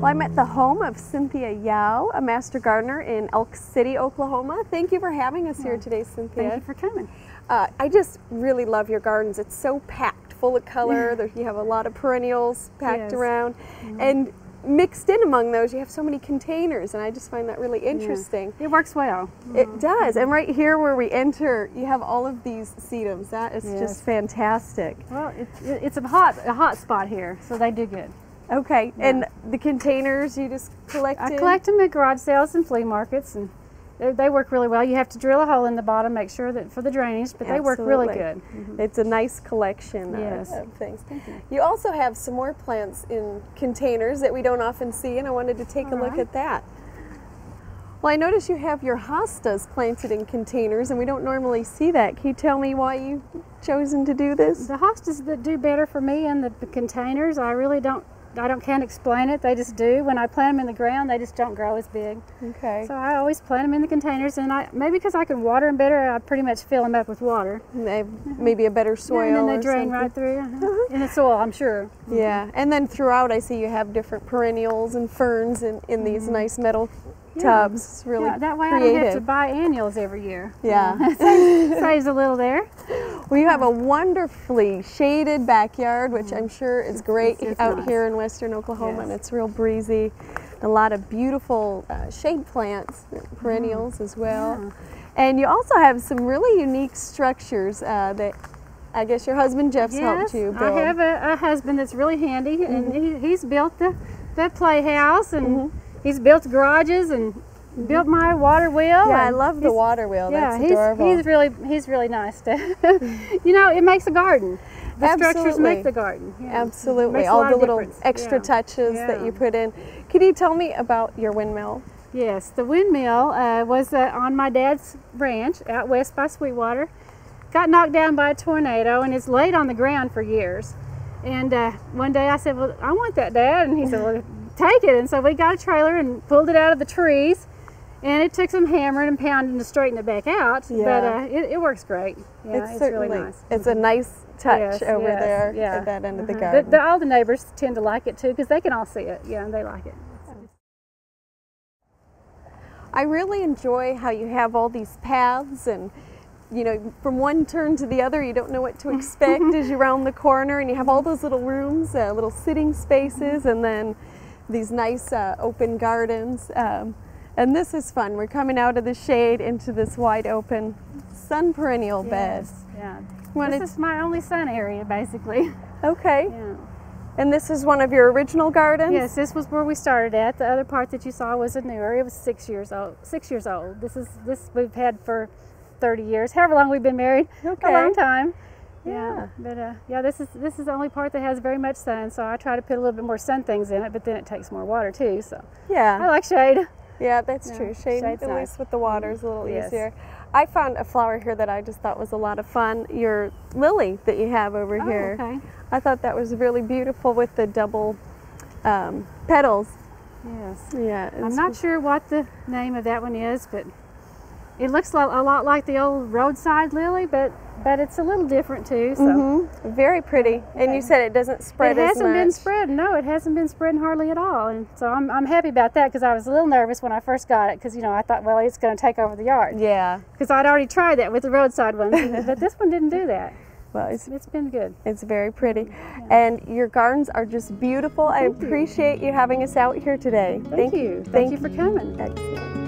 Well, I'm at the home of Cynthia Yao, a master gardener in Elk City, Oklahoma. Thank you for having us here today, Cynthia. Thank you for coming. I just really love your gardens. It's so packed, full of color. You have a lot of perennials packed around. And mixed in among those, you have so many containers, and I just find that really interesting. It works well. It does. And right here where we enter, you have all of these sedums. That is just fantastic. Well, it's a hot spot here, so they do good. Okay, and the containers you just collect I collect them at garage sales and flea markets, and they work really well. You have to drill a hole in the bottom, make sure that for the drainage, but they work really good. It's a nice collection of things. You also have some more plants in containers that we don't often see, and I wanted to take a look at that. Well, I notice you have your hostas planted in containers, and we don't normally see that. Can you tell me why you've chosen to do this? The hostas that do better for me in the containers, can't explain it, they just do. When I plant them in the ground, they just don't grow as big. Okay. So I always plant them in the containers, and maybe because I can water them better, I pretty much fill them up with water. And they maybe a better soil. And then they drain right through in the soil, I'm sure. Yeah, and then throughout I see you have different perennials and ferns in these nice metal tubs. It's really that way creative. I don't have to buy annuals every year. Yeah. Saves a little there. Well, you have a wonderfully shaded backyard, which I'm sure is great out here in western Oklahoma, and it's real breezy. A lot of beautiful shade plants, perennials as well. And you also have some really unique structures that I guess your husband Jeff's helped you build. I have a husband that's really handy, and he's built the playhouse, and he's built garages and built my water wheel. Yeah, I love the water wheel. That's adorable. He's really nice to, you know, it makes a garden. The structures make the garden. Yeah. Absolutely. All the little extra touches that you put in. Can you tell me about your windmill? Yes, the windmill was on my dad's ranch out west by Sweetwater. Got knocked down by a tornado, and it's laid on the ground for years. And one day I said, well, I want that, Dad. And he said, well, take it. And so we got a trailer and pulled it out of the trees. And it took some hammering and pounding to straighten it back out, but it works great. Yeah, it's really nice. It's a nice touch over there at that end of the garden. All the neighbors tend to like it too, because they can all see it. Yeah, and they like it. I really enjoy how you have all these paths, and you know, from one turn to the other, you don't know what to expect as you round the corner, and you have all those little rooms, little sitting spaces, and then these nice open gardens. And this is fun. We're coming out of the shade into this wide open sun perennial bed. Yeah. This is my only sun area, basically. Okay. Yeah. And this is one of your original gardens? Yes, this was where we started at. The other part that you saw was a newer. It was 6 years old. 6 years old. This we've had for 30 years. However long we've been married. Okay. A long time. Yeah. But this is the only part that has very much sun. So I try to put a little bit more sun things in it, but then it takes more water too. So I like shade. Yeah, that's true. Shade, at least with the water, is a little easier. I found a flower here that I just thought was a lot of fun. Your lily that you have over here. Okay. I thought that was really beautiful with the double petals. Yes. Yeah. I'm not sure what the name of that one is, but it looks a lot like the old roadside lily, but it's a little different too. So very pretty. And you said it doesn't spread as much. It hasn't been spreading. No, it hasn't been spreading hardly at all. And so I'm happy about that, because I was a little nervous when I first got it, because you know I thought, well, it's going to take over the yard. Yeah. Because I'd already tried that with the roadside ones, but this one didn't do that. Well, it's been good. It's very pretty. And your gardens are just beautiful. I appreciate you having us out here today. Thank you. Thank you for coming. Excellent.